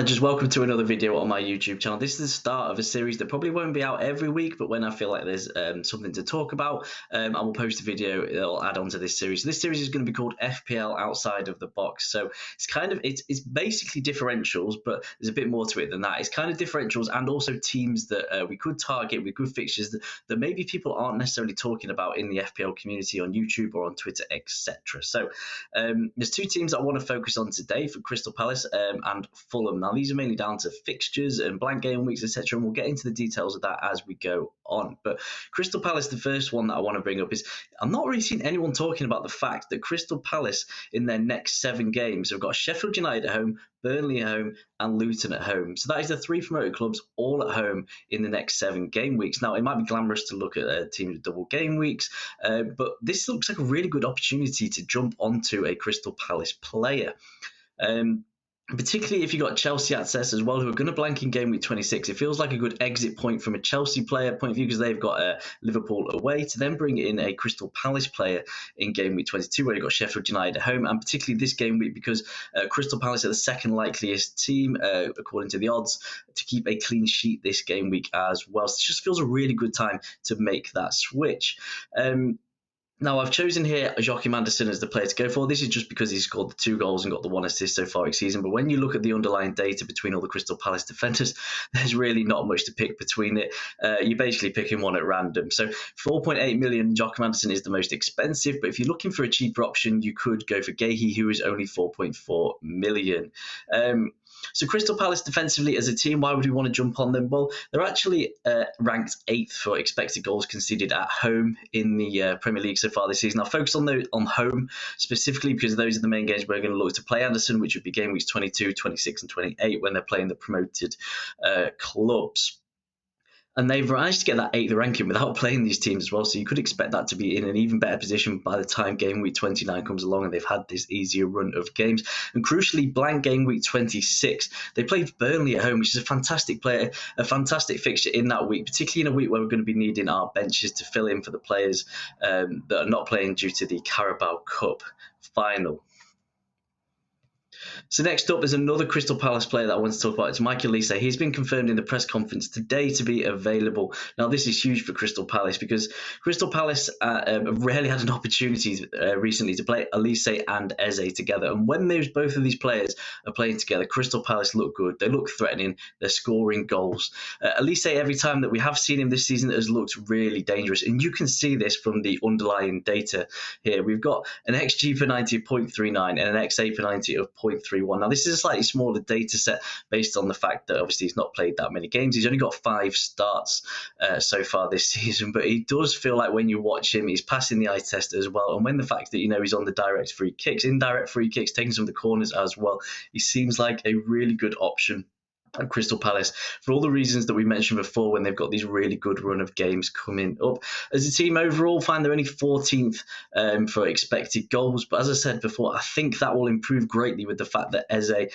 And just welcome to another video on my YouTube channel. This is the start of a series that probably won't be out every week, but when I feel like there's something to talk about, I will post a video. It'll add on to this series. This series is going to be called FPL Outside of the Box. So it's basically differentials, but there's a bit more to it than that. It's kind of differentials and also teams that we could target with good fixtures that maybe people aren't necessarily talking about in the FPL community on YouTube or on Twitter, etc. So there's two teams I want to focus on today for Crystal Palace and Fulham. Now, these are mainly down to fixtures and blank game weeks, etc. And we'll get into the details of that as we go on. But Crystal Palace, the first one that I want to bring up is I'm not really seeing anyone talking about the fact that Crystal Palace in their next 7 games have got Sheffield United at home, Burnley at home, and Luton at home. So that is the 3 promoted clubs all at home in the next 7 game weeks. Now, it might be glamorous to look at teams with double game weeks, but this looks like a really good opportunity to jump onto a Crystal Palace player. Particularly if you've got Chelsea access as well, who are going to blank in game week 26. It feels like a good exit point from a Chelsea player point of view because they've got Liverpool away to then bring in a Crystal Palace player in game week 22 where you've got Sheffield United at home, and particularly this game week because Crystal Palace are the second likeliest team, according to the odds, to keep a clean sheet this game week as well. So it just feels a really good time to make that switch. Now, I've chosen here Joachim Andersen as the player to go for. This is just because he's scored the 2 goals and got the 1 assist so far this season. But when you look at the underlying data between all the Crystal Palace defenders, there's really not much to pick between it. You're basically picking one at random. So 4.8 million, Joachim Andersen is the most expensive. But if you're looking for a cheaper option, you could go for Gehi, who is only 4.4 million. So Crystal Palace defensively as a team, why would we want to jump on them? Well, they're actually ranked 8th for expected goals conceded at home in the Premier League so far this season. I'll focus on home specifically because those are the main games we're going to look to play Anderson, which would be game weeks 22, 26 and 28 when they're playing the promoted clubs. And they've managed to get that 8th ranking without playing these teams as well. So you could expect that to be in an even better position by the time game week 29 comes along and they've had this easier run of games. And crucially, blank game week 26, they played Burnley at home, which is a fantastic fixture in that week, particularly in a week where we're going to be needing our benches to fill in for the players that are not playing due to the Carabao Cup final. So next up is another Crystal Palace player that I want to talk about. It's Michael Olise. He's been confirmed in the press conference today to be available. Now, this is huge for Crystal Palace because Crystal Palace have rarely had an opportunity recently to play Olise and Eze together. And when both of these players are playing together, Crystal Palace look good. They look threatening. They're scoring goals. Olise, every time that we have seen him this season, has looked really dangerous. And you can see this from the underlying data here. We've got an XG per 90 of 0.39 and an XA per 90 of 0.31. Now, this is a slightly smaller data set based on the fact that obviously he's not played that many games. He's only got 5 starts so far this season, but he does feel like when you watch him, he's passing the eye test as well. And when the fact that, he's on the direct free kicks, indirect free kicks, taking some of the corners as well, he seems like a really good option at Crystal Palace for all the reasons that we mentioned before when they've got these really good run of games coming up. As a team overall, fine, they're only 14th for expected goals, but as I said before, I think that will improve greatly with the fact that Eze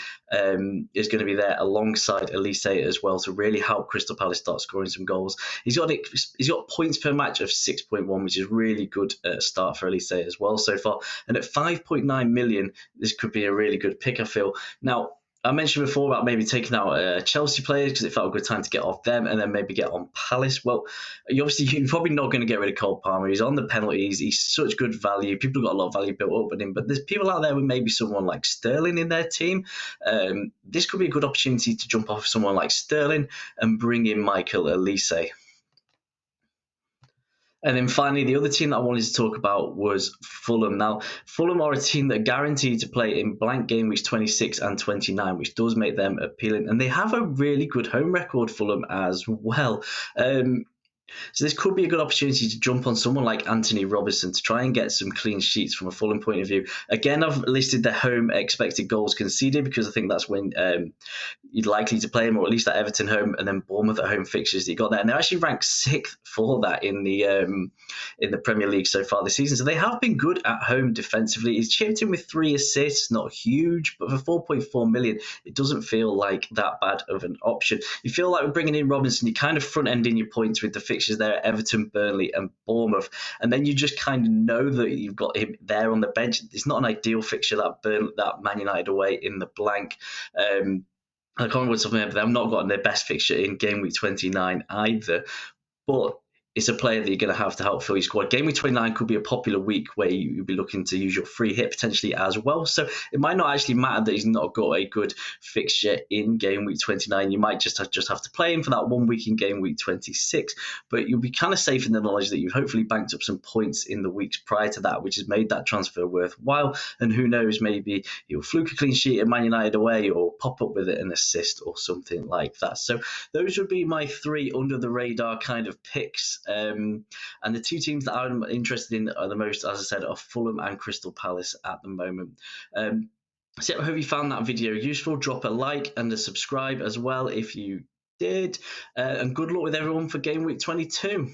is going to be there alongside Olise as well to really help Crystal Palace start scoring some goals. He's got points per match of 6.1, which is really good start for Olise as well so far, and at 5.9 million, this could be a really good pick, I feel. Now, I mentioned before about maybe taking out Chelsea players because it felt a good time to get off them and then maybe get on Palace. Well, you're probably not going to get rid of Cole Palmer. He's on the penalties. He's such good value. People have got a lot of value built up in him. But there's people out there with maybe someone like Sterling in their team. This could be a good opportunity to jump off someone like Sterling and bring in Michael Olise. And then finally, the other team that I wanted to talk about was Fulham. Now, Fulham are a team that are guaranteed to play in blank game weeks 26 and 29, which does make them appealing. And they have a really good home record, Fulham, as well. So this could be a good opportunity to jump on someone like Anthony Robinson to try and get some clean sheets from a Fulham point of view. Again, I've listed their home expected goals conceded because I think that's when you're likely to play them, or at least at Everton home and then Bournemouth at home fixtures that you got there. And they're actually ranked 6th for that in the Premier League so far this season. So they have been good at home defensively. He's chipped in with 3 assists, not huge, but for 4.4 million, it doesn't feel like that bad of an option. You feel like we're bringing in Robinson, you're kind of front-ending your points with the fixtures there at Everton, Burnley and Bournemouth. And then you just kind of know that you've got him there on the bench. It's not an ideal fixture, that Man United away in the blank. I can't remember something, but they've not gotten their best fixture in game week 29 either. But it's a player that you're going to help fill your squad. Game week 29 could be a popular week where you'll be looking to use your free hit potentially as well. So it might not actually matter that he's not got a good fixture in game week 29. You might just have to play him for that 1 week in game week 26. But you'll be kind of safe in the knowledge that you've hopefully banked up some points in the weeks prior to that, which has made that transfer worthwhile. And who knows, maybe he'll fluke a clean sheet at Man United away or pop up with an assist or something like that. So those would be my 3 under the radar kind of picks. And the 2 teams that I'm interested in are the most, as I said, are Fulham and Crystal Palace at the moment. So I hope you found that video useful. Drop a like and a subscribe as well if you did. And good luck with everyone for game week 22.